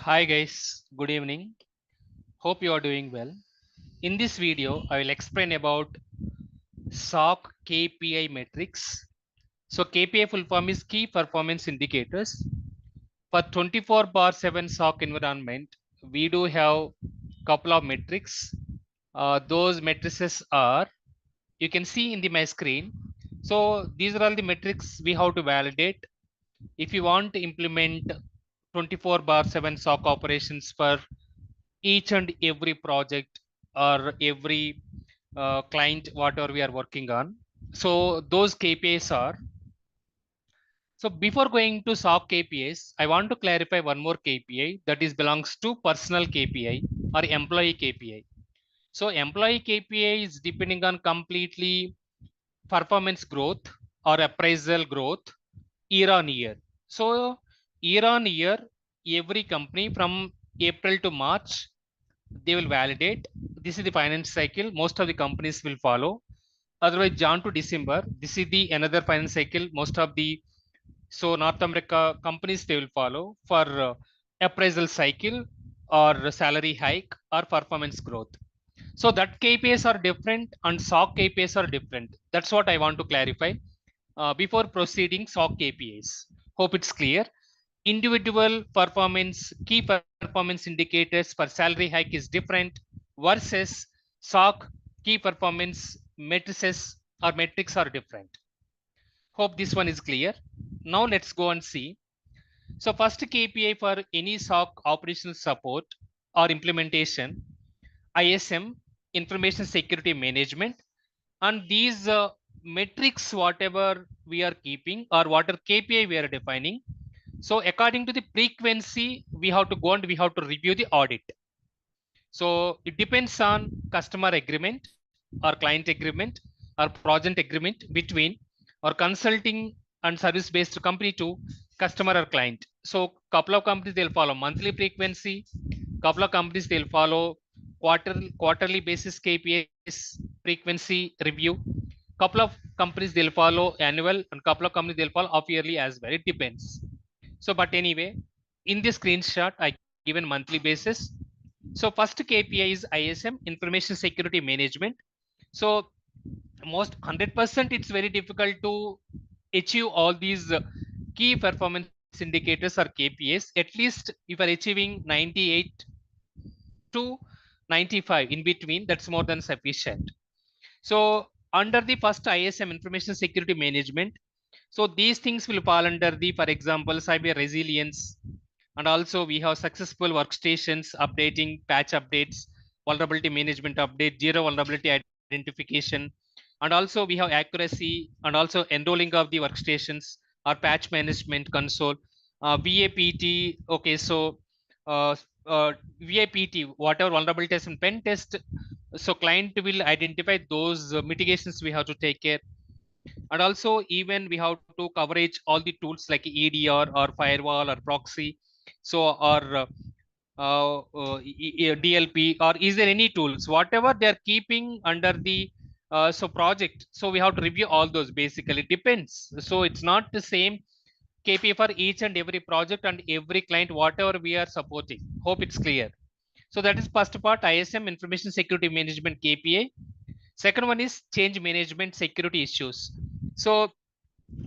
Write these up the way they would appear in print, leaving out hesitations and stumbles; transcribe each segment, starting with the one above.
Hi guys, good evening. Hope you are doing well. In this video, I will explain about SOC KPI metrics. So KPI full form is key performance indicators. For 24/7 SOC environment, we do have couple of metrics. Those matrices are, you can see in my screen. So these are all the metrics we have to validate. If you want to implement 24/7 SOC operations for each and every project or every client, whatever we are working on. So those KPIs are, so before going to SOC KPIs, I want to clarify one more KPI that is belongs to personal KPI or employee KPI. So employee KPI is depending on completely performance growth or appraisal growth year on year. So year on year, every company from April to March, they will validate. This is the finance cycle. Most of the companies will follow. Otherwise, Jan to December, this is the another finance cycle. Most of the North America companies they will follow for appraisal cycle or salary hike or performance growth. So that KPIs are different and SOC KPIs are different. That's what I want to clarify before proceeding SOC KPIs. Hope it's clear. Individual performance, key performance indicators for salary hike is different versus SOC key performance matrices or metrics are different. Hope this one is clear. Now let's go and see. So first KPI for any SOC operational support or implementation, ISM, information security management, and these metrics, whatever we are keeping or whatever KPI we are defining. So according to the frequency, we have to go and we have to review the audit. So it depends on customer agreement or client agreement or project agreement between or consulting and service based company to customer or client. So couple of companies they'll follow monthly frequency, couple of companies they'll follow quarterly basis KPIs frequency review. Couple of companies they'll follow annual and couple of companies they'll follow off yearly as well. It depends. So, but anyway, in this screenshot, I given monthly basis. So first KPI is ISM, information security management. So most 100% it's very difficult to achieve all these key performance indicators or KPIs. At least if you are achieving 98 to 95 in between, that's more than sufficient. So under the first ISM, information security management, so these things will fall under the, for example, cyber resilience, and also we have successful workstations updating, patch updates, vulnerability management update, zero vulnerability identification, and also we have accuracy and also enrolling of the workstations or patch management console, VAPT. Okay, so uh, VAPT, whatever vulnerabilities and pen test, so client will identify those mitigations we have to take care. And also even we have to coverage all the tools like EDR or firewall or proxy. So or DLP, or is there any tools, whatever they are keeping under the so project. So we have to review all those. Basically depends. So it's not the same KPI for each and every project and every client, whatever we are supporting. Hope it's clear. So that is first part, ISM, information security management KPI. Second one is change management security issues. So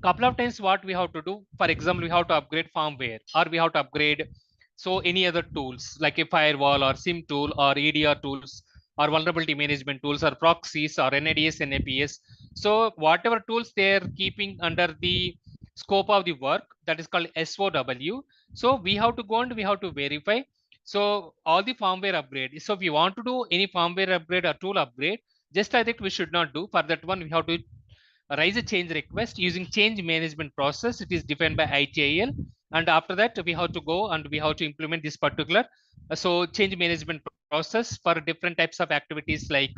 couple of times what we have to do, for example, we have to upgrade firmware or we have to upgrade so any other tools like a firewall or SIM tool or EDR tools or vulnerability management tools or proxies or NIDS, NAPS. So whatever tools they are keeping under the scope of the work, that is called SOW. So we have to go and we have to verify. So all the firmware upgrade. So if you want to do any firmware upgrade or tool upgrade, just I think we should not do. For that one, we have to raise a change request using change management process. It is defined by ITIL, and after that we have to go and we have to implement this particular so change management process for different types of activities like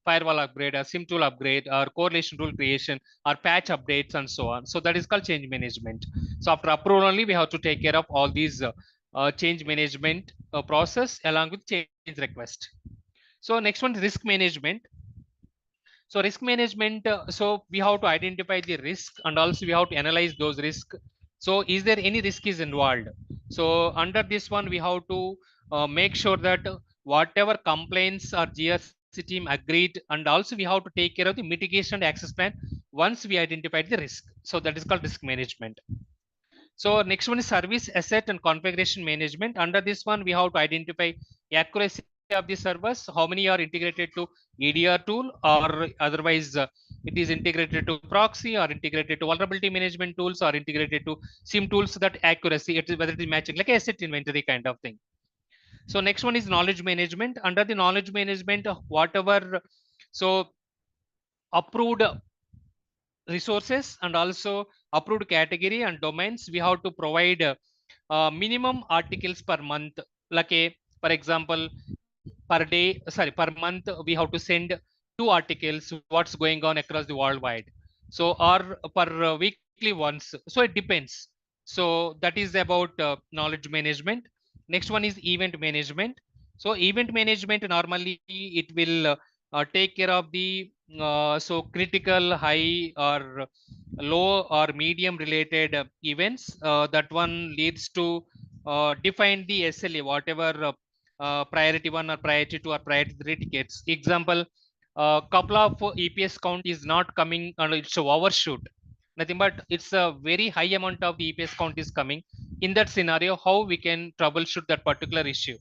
firewall upgrade or SIM tool upgrade or correlation rule creation or patch updates and so on. So that is called change management. So after approval only we have to take care of all these change management process along with change request. So next one is risk management. So risk management, so we have to identify the risk and also we have to analyze those risks. So is there any risk is involved? So under this one, we have to make sure that whatever complaints our GRC team agreed, and also we have to take care of the mitigation and access plan once we identified the risk. So that is called risk management. So next one is service asset and configuration management. Under this one, we have to identify accuracy of the servers, how many are integrated to EDR tool, or otherwise it is integrated to proxy, or integrated to vulnerability management tools, or integrated to SIM tools. So that accuracy, whether it is matching like asset inventory kind of thing. So next one is knowledge management. Under the knowledge management, whatever so approved resources and also approved category and domains, we have to provide minimum articles per month. Like a, for example, per month we have to send 2 articles what's going on across the worldwide. So or per weekly once. So it depends. So that is about knowledge management. Next one is event management. So event management normally it will take care of the so critical, high, or low or medium related events. That one leads to define the SLA, whatever priority 1 or priority 2 or priority 3 tickets. Example, couple of EPS count is not coming and it's overshoot. Nothing but it's a very high amount of the EPS count is coming. In that scenario, how we can troubleshoot that particular issue?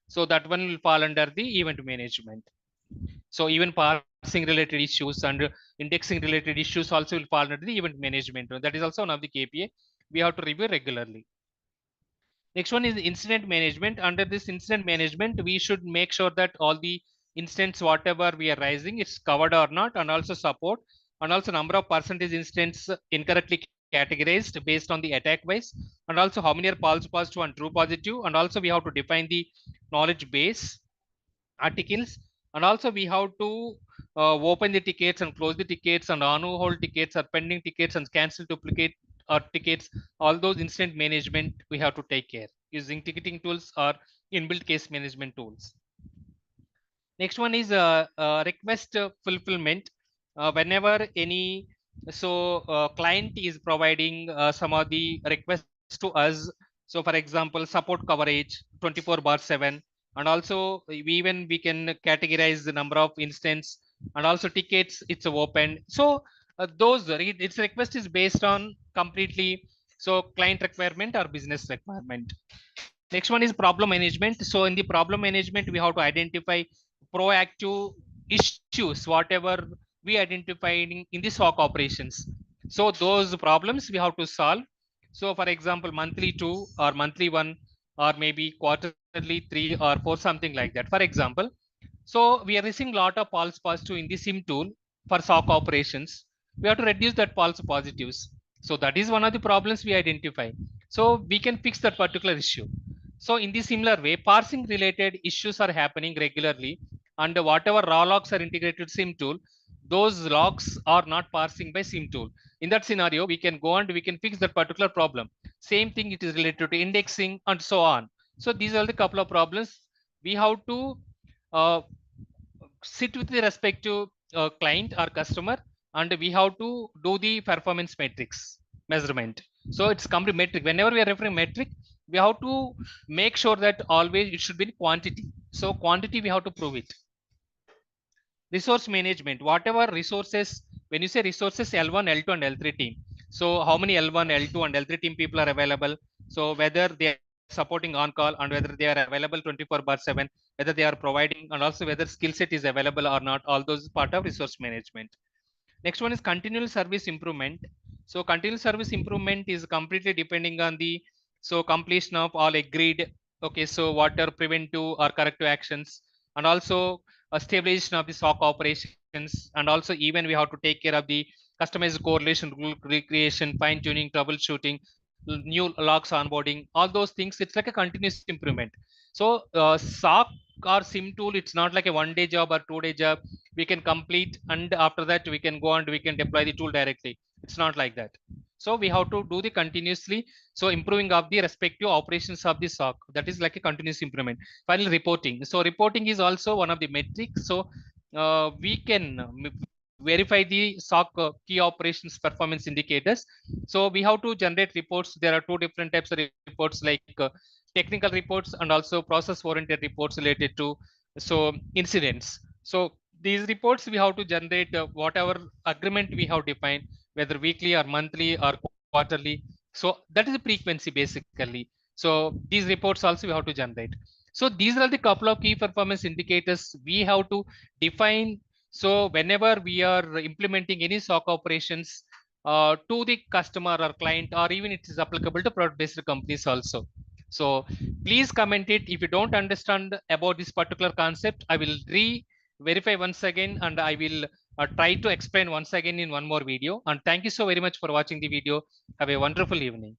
So that one will fall under the event management. So even parsing related issues and indexing related issues also will fall under the event management. That is also one of the KPI we have to review regularly. Next one is incident management. Under this incident management, we should make sure that all the incidents, whatever we are raising, it's covered or not, and also support, and also number of percentage incidents incorrectly categorized based on the attack wise, and also how many are false positive and true positive, and also we have to define the knowledge base articles, and also we have to open the tickets and close the tickets and on hold tickets or pending tickets and cancel duplicate or tickets. All those incident management we have to take care using ticketing tools or inbuilt case management tools. Next one is request fulfillment. Whenever any client is providing some of the requests to us. So for example, support coverage 24/7, and also we can categorize the number of instance and also tickets it's open. So those its request is based on completely so client requirement or business requirement. Next one is problem management. So in the problem management, we have to identify proactive issues, whatever we identified in the SOC operations. So those problems we have to solve. So for example, monthly 2 or monthly 1 or maybe quarterly 3 or 4, something like that. For example, so we are receiving a lot of false positive in the SIM tool for SOC operations. We have to reduce that false positives. So that is one of the problems we identify. So we can fix that particular issue. So in the similar way, parsing related issues are happening regularly, and whatever raw logs are integrated SIM tool, those logs are not parsing by SIM tool. In that scenario, we can go and we can fix that particular problem. Same thing, it is related to indexing and so on. So these are the couple of problems we have to uh, sit with the respective client or customer, and we have to do the performance metrics measurement. So it's complete metric. Whenever we are referring metric, we have to make sure that always it should be in quantity. So quantity we have to prove it. Resource management, whatever resources, when you say resources, L1, L2 and L3 team. So how many L1, L2 and L3 team people are available? So whether they are supporting on call and whether they are available 24/7, whether they are providing, and also whether skill set is available or not. All those part of resource management. Next one is continual service improvement. So continual service improvement is completely depending on the so completion of all agreed. Okay, so what are preventive or corrective actions, and also a stabilization of the SOC operations, and also even we have to take care of the customized correlation, rule recreation, fine tuning, troubleshooting, new logs onboarding, all those things. It's like a continuous improvement. So SOC or SIM tool, it's not like a 1-day job or 2-day job we can complete and after that we can go and we can deploy the tool directly. It's not like that. So we have to do the continuously so improving of the respective operations of the SOC. That is like a continuous improvement. Finally, reporting. So reporting is also one of the metrics. So we can verify the SOC key operations performance indicators. So we have to generate reports. There are two different types of reports, like technical reports and also process oriented reports related to incidents. So these reports we have to generate whatever agreement we have defined, whether weekly or monthly or quarterly. So that is the frequency basically. So these reports also we have to generate. So these are the couple of key performance indicators we have to define. So whenever we are implementing any SOC operations to the customer or client, or even it is applicable to product-based companies also. So please comment it. If you don't understand about this particular concept, I will re-verify once again, and I will try to explain once again in one more video. And thank you so very much for watching the video. Have a wonderful evening.